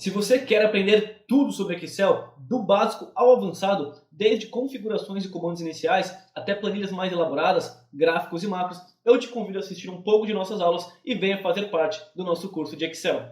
Se você quer aprender tudo sobre Excel, do básico ao avançado, desde configurações e comandos iniciais até planilhas mais elaboradas, gráficos e mapas, eu te convido a assistir um pouco de nossas aulas e venha fazer parte do nosso curso de Excel.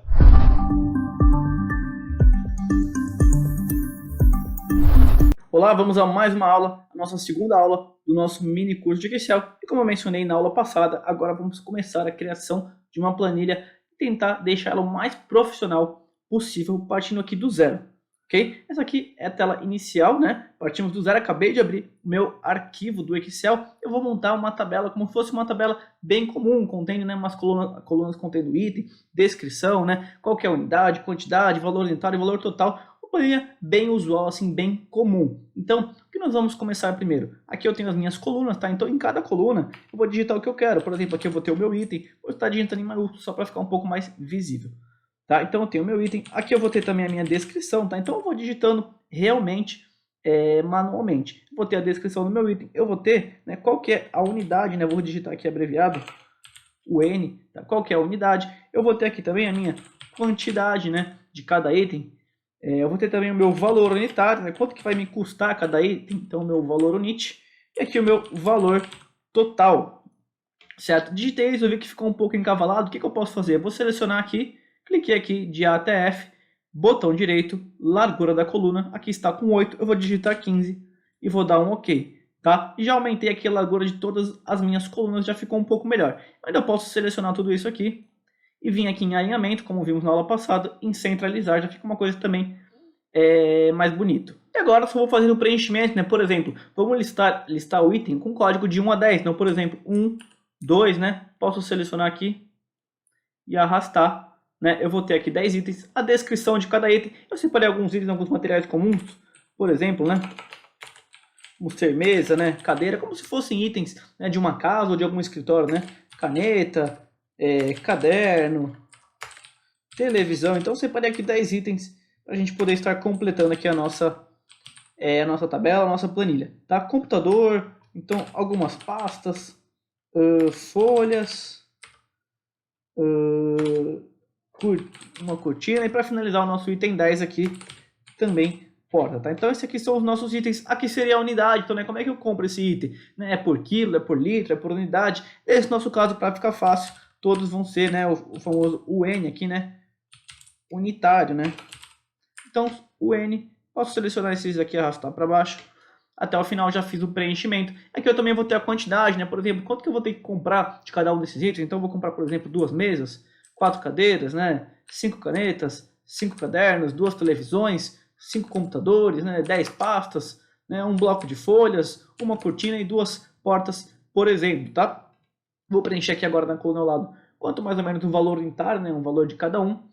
Olá, vamos a mais uma aula, a nossa segunda aula do nosso mini curso de Excel. E como eu mencionei na aula passada, agora vamos começar a criação de uma planilha e tentar deixar ela o mais profissional possível, partindo aqui do zero, ok? Essa aqui é a tela inicial, né? Partimos do zero, acabei de abrir o meu arquivo do Excel. Eu vou montar uma tabela como se fosse uma tabela bem comum, contendo, né, umas colunas contendo item, descrição, né? Qual que é a unidade, quantidade, valor unitário e valor total. Uma planilha bem usual, assim, bem comum. Então, o que nós vamos começar primeiro? Aqui eu tenho as minhas colunas, tá? Então, em cada coluna, eu vou digitar o que eu quero. Por exemplo, aqui eu vou ter o meu item, vou estar digitando em maiúsculo só para ficar um pouco mais visível. Tá? Então eu tenho o meu item, aqui eu vou ter também a minha descrição, tá? Então eu vou digitando realmente manualmente. Vou ter a descrição do meu item, eu vou ter, né, qual que é a unidade, né? Eu vou digitar aqui abreviado, o N, tá? Qual que é a unidade. Eu vou ter aqui também a minha quantidade, né, de cada item. Eu vou ter também o meu valor unitário, né? Quanto que vai me custar cada item, então o meu valor unit. E aqui o meu valor total, certo? Digitei isso, eu vi que ficou um pouco encavalado. O que eu posso fazer? Eu vou selecionar aqui, cliquei aqui de A até F, botão direito, largura da coluna, aqui está com 8, eu vou digitar 15 e vou dar um OK, tá? E já aumentei aqui a largura de todas as minhas colunas, já ficou um pouco melhor. Ainda eu posso selecionar tudo isso aqui e vir aqui em alinhamento, como vimos na aula passada, em centralizar, já fica uma coisa também mais bonito. E agora só vou fazer o preenchimento, né? Por exemplo, vamos listar o item com código de 1 a 10, então por exemplo, 1, 2, né? Posso selecionar aqui e arrastar. Né, eu vou ter aqui 10 itens, a descrição de cada item. Eu separei alguns itens, alguns materiais comuns, por exemplo, né, como ser mesa, né, cadeira, como se fossem itens, né, de uma casa ou de algum escritório, né, caneta, caderno, televisão. Então eu separei aqui 10 itens para a gente poder estar completando aqui a nossa tabela, a nossa planilha. Tá? Computador, então algumas pastas, folhas, uma cortina, e para finalizar o nosso item 10 aqui, também porta, tá? Então esses aqui são os nossos itens, aqui seria a unidade, então, né, como é que eu compro esse item? Né, é por quilo, é por litro, é por unidade? Nesse nosso caso, para ficar fácil, todos vão ser, né, o famoso UN aqui, né, unitário, né? Então, o N, posso selecionar esses aqui e arrastar para baixo, até o final já fiz o preenchimento. Aqui eu também vou ter a quantidade, né, por exemplo, quanto que eu vou ter que comprar de cada um desses itens? Então eu vou comprar, por exemplo, 2 mesas, 4 cadeiras, né, 5 canetas, 5 cadernos, 2 televisões, 5 computadores, né, 10 pastas, né, um bloco de folhas, uma cortina e 2 portas, por exemplo, tá? Vou preencher aqui agora na coluna ao lado quanto mais ou menos um valor unitário, né, um valor de cada um.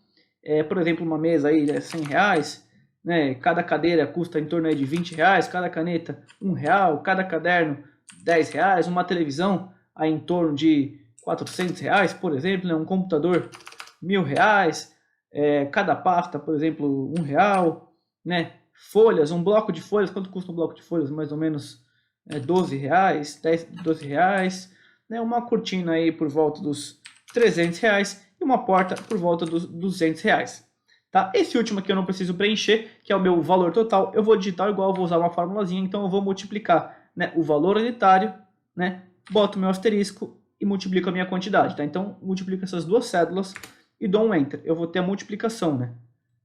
Por exemplo, uma mesa aí é R$100, né, cada cadeira custa em torno aí de R$20, cada caneta R$1, cada caderno R$10, uma televisão aí em torno de R$400, por exemplo, né? Um computador R$1.000, cada pasta, por exemplo, R$1, né? Folhas, um bloco de folhas, quanto custa um bloco de folhas? Mais ou menos R$12, R$12, né? Uma cortina aí por volta dos R$300 e uma porta por volta dos R$200. Tá? Esse último aqui eu não preciso preencher, que é o meu valor total. Eu vou digitar igual, eu vou usar uma formulazinha, então eu vou multiplicar, né, o valor unitário, né, boto o meu asterisco e multiplico a minha quantidade, tá? Então, multiplico essas duas cédulas e dou um Enter. Eu vou ter a multiplicação, né,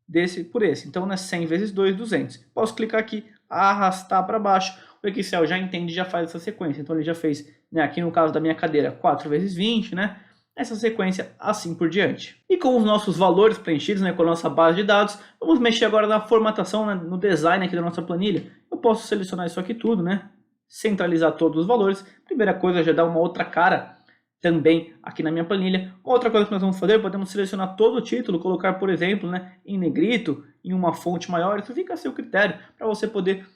desse por esse. Então, né, 100 vezes 2, 200. Posso clicar aqui, arrastar para baixo. O Excel já entende, já faz essa sequência. Então, ele já fez, né, aqui no caso da minha cadeira, 4 vezes 20, né? Essa sequência assim por diante. E com os nossos valores preenchidos, né, com a nossa base de dados, vamos mexer agora na formatação, né, no design aqui da nossa planilha. Eu posso selecionar isso aqui tudo, né? Centralizar todos os valores. Primeira coisa, já dá uma outra cara também aqui na minha planilha. Outra coisa que nós vamos fazer, podemos selecionar todo o título, colocar, por exemplo, né, em negrito, em uma fonte maior. Isso fica a seu critério para você poder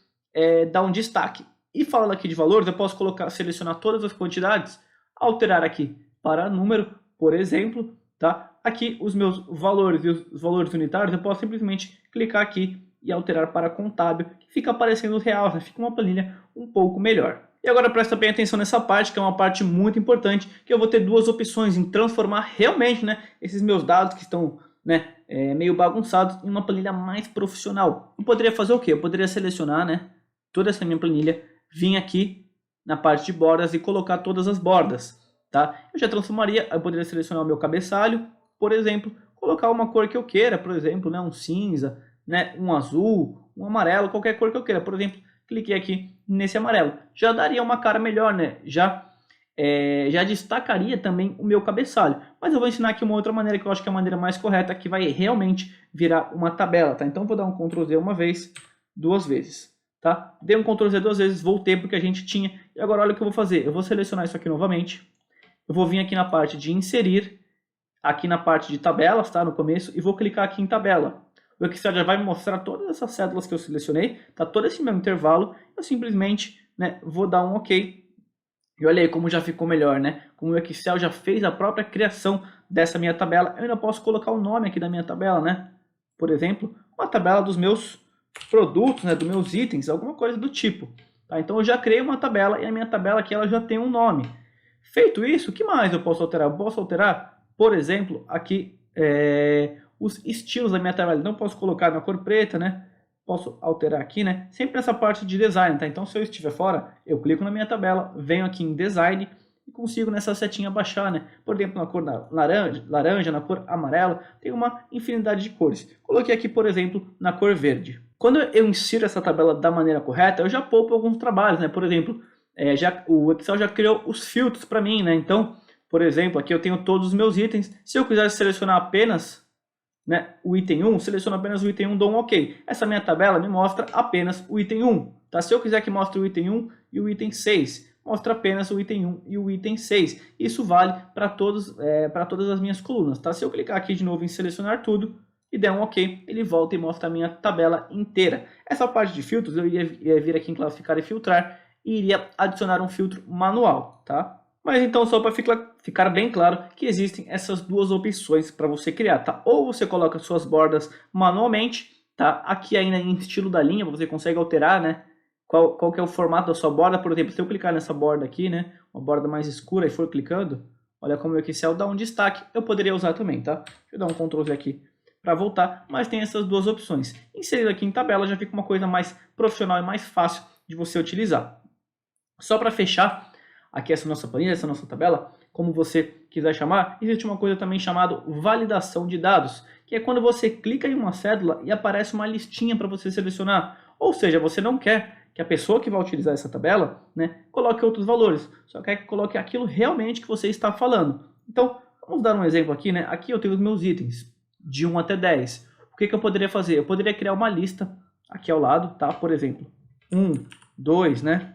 dar um destaque. E falando aqui de valores, eu posso selecionar todas as quantidades, alterar aqui para número, por exemplo, tá? Aqui os meus valores e os valores unitários, eu posso simplesmente clicar aqui e alterar para contábil, que fica aparecendo os reais, né? Fica uma planilha um pouco melhor. E agora presta bem atenção nessa parte, que é uma parte muito importante, que eu vou ter duas opções em transformar realmente, né, esses meus dados que estão, né, meio bagunçados em uma planilha mais profissional. Eu poderia fazer o quê? Eu poderia selecionar, né, toda essa minha planilha, vir aqui na parte de bordas e colocar todas as bordas, tá? Eu já transformaria, eu poderia selecionar o meu cabeçalho, por exemplo, colocar uma cor que eu queira, por exemplo, né, um cinza, né, um azul, um amarelo, qualquer cor que eu queira. Por exemplo, cliquei aqui nesse amarelo. Já daria uma cara melhor, né? Já destacaria também o meu cabeçalho. Mas eu vou ensinar aqui uma outra maneira que eu acho que é a maneira mais correta, que vai realmente virar uma tabela, tá? Então vou dar um Ctrl Z uma vez, duas vezes, tá? Dei um Ctrl Z duas vezes, voltei porque a gente tinha. E agora olha o que eu vou fazer. Eu vou selecionar isso aqui novamente. Eu vou vir aqui na parte de inserir, aqui na parte de tabelas, tá? No começo, e vou clicar aqui em tabela. O Excel já vai me mostrar todas essas cédulas que eu selecionei, tá? Todo esse meu intervalo. Eu simplesmente, né, vou dar um OK. E olha aí como já ficou melhor, né? Como o Excel já fez a própria criação dessa minha tabela. Eu ainda posso colocar o nome aqui da minha tabela, né? Por exemplo, uma tabela dos meus produtos, né? Dos meus itens, alguma coisa do tipo. Tá? Então eu já criei uma tabela e a minha tabela aqui ela já tem um nome. Feito isso, o que mais eu posso alterar? Eu posso alterar, por exemplo, aqui os estilos da minha tabela. Não posso colocar na cor preta, né? Posso alterar aqui, né? Sempre nessa parte de design, tá? Então, se eu estiver fora, eu clico na minha tabela, venho aqui em design e consigo nessa setinha baixar, né? Por exemplo, na cor laranja, na cor amarela, tem uma infinidade de cores. Coloquei aqui, por exemplo, na cor verde. Quando eu insiro essa tabela da maneira correta, eu já poupo alguns trabalhos, né? Por exemplo, o Excel já criou os filtros para mim, né? Então, por exemplo, aqui eu tenho todos os meus itens. Se eu quiser selecionar apenas, né, o item 1, seleciono apenas o item 1, dou um OK. Essa minha tabela me mostra apenas o item 1. Tá? Se eu quiser que mostre o item 1 e o item 6, mostra apenas o item 1 e o item 6. Isso vale para todas as minhas colunas. Tá? Se eu clicar aqui de novo em selecionar tudo e der um OK, ele volta e mostra a minha tabela inteira. Essa parte de filtros, eu ia vir aqui em classificar e filtrar e iria adicionar um filtro manual. Tá? Mas então, só para ficar bem claro que existem essas duas opções para você criar, tá? Ou você coloca suas bordas manualmente, tá? Aqui ainda em estilo da linha, você consegue alterar, né? Qual que é o formato da sua borda. Por exemplo, se eu clicar nessa borda aqui, né? Uma borda mais escura e for clicando, olha como o Excel dá um destaque. Eu poderia usar também, tá? Deixa eu dar um Ctrl Z aqui para voltar, mas tem essas duas opções. Inserir aqui em tabela já fica uma coisa mais profissional e mais fácil de você utilizar. Só para fechar aqui essa nossa planilha, essa nossa tabela, como você quiser chamar, existe uma coisa também chamada validação de dados, que é quando você clica em uma cédula e aparece uma listinha para você selecionar. Ou seja, você não quer que a pessoa que vai utilizar essa tabela, né, coloque outros valores, só quer que coloque aquilo realmente que você está falando. Então, vamos dar um exemplo aqui, né? Aqui eu tenho os meus itens, de 1 até 10. O que eu poderia fazer? Eu poderia criar uma lista aqui ao lado, tá? Por exemplo, 1, 2, né?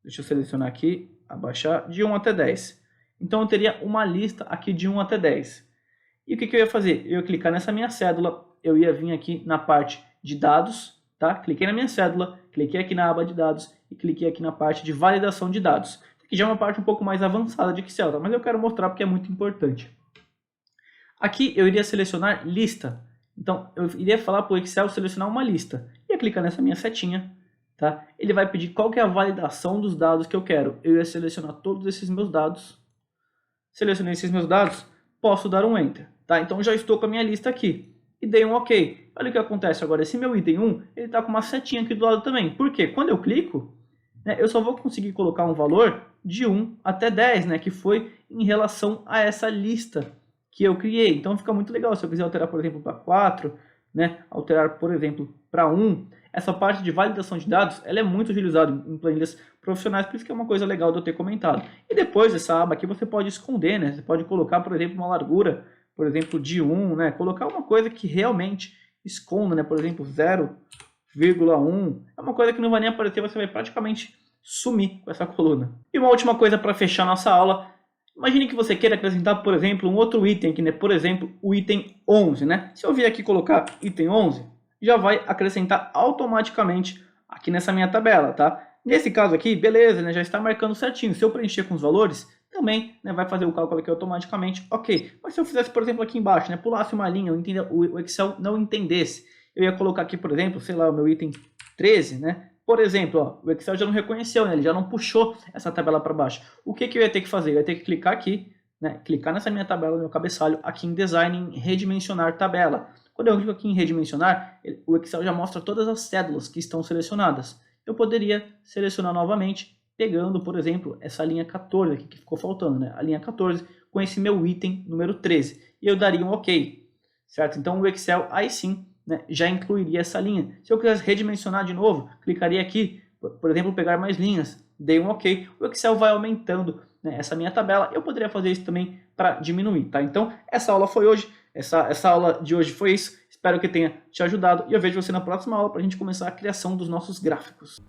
Deixa eu selecionar aqui, abaixar, de 1 até 10. Então eu teria uma lista aqui de 1 até 10. E o que eu ia fazer? Eu ia clicar nessa minha cédula, eu ia vir aqui na parte de dados, tá? Cliquei na minha cédula, cliquei aqui na aba de dados e cliquei aqui na parte de validação de dados. Aqui já é uma parte um pouco mais avançada de Excel, tá? Mas eu quero mostrar porque é muito importante. Aqui eu iria selecionar lista. Então eu iria falar para o Excel selecionar uma lista. Ia clicar nessa minha setinha. Tá? Ele vai pedir qual que é a validação dos dados que eu quero. Eu ia selecionar todos esses meus dados. Selecionei esses meus dados, posso dar um Enter. Tá? Então já estou com a minha lista aqui. E dei um OK. Olha o que acontece agora. Esse meu item 1, ele está com uma setinha aqui do lado também. Por quê? Quando eu clico, né, eu só vou conseguir colocar um valor de 1 até 10, né, que foi em relação a essa lista que eu criei. Então fica muito legal. Se eu quiser alterar, por exemplo, para 4, né, alterar, por exemplo, para 1, essa parte de validação de dados, ela é muito utilizada em planilhas profissionais, por isso que é uma coisa legal de eu ter comentado. E depois dessa aba aqui você pode esconder, né? Você pode colocar, por exemplo, uma largura, por exemplo, de 1, né? Colocar uma coisa que realmente esconda, né? Por exemplo, 0,1. É uma coisa que não vai nem aparecer, você vai praticamente sumir com essa coluna. E uma última coisa para fechar nossa aula. Imagine que você queira acrescentar, por exemplo, um outro item aqui, né? Por exemplo, o item 11, né? Se eu vier aqui colocar item 11, já vai acrescentar automaticamente aqui nessa minha tabela, tá? Nesse caso aqui, beleza, né? Já está marcando certinho. Se eu preencher com os valores, também, né, vai fazer o cálculo aqui automaticamente, ok. Mas se eu fizesse, por exemplo, aqui embaixo, né, pulasse uma linha, o Excel não entendesse, eu ia colocar aqui, por exemplo, sei lá, o meu item 13, né? Por exemplo, ó, o Excel já não reconheceu, né? Ele já não puxou essa tabela para baixo. O que eu ia ter que fazer? Eu ia ter que clicar aqui, né? Clicar nessa minha tabela, no meu cabeçalho, aqui em Design, em Redimensionar Tabela. Quando eu clico aqui em redimensionar, o Excel já mostra todas as cédulas que estão selecionadas. Eu poderia selecionar novamente, pegando, por exemplo, essa linha 14 aqui que ficou faltando, né? A linha 14 com esse meu item número 13. E eu daria um OK, certo? Então o Excel aí sim, né, já incluiria essa linha. Se eu quisesse redimensionar de novo, clicaria aqui, por exemplo, pegar mais linhas, dei um OK. O Excel vai aumentando, né, essa minha tabela. Eu poderia fazer isso também para diminuir, tá? Então essa aula foi hoje, essa aula de hoje foi isso. Espero que tenha te ajudado e eu vejo você na próxima aula para a gente começar a criação dos nossos gráficos.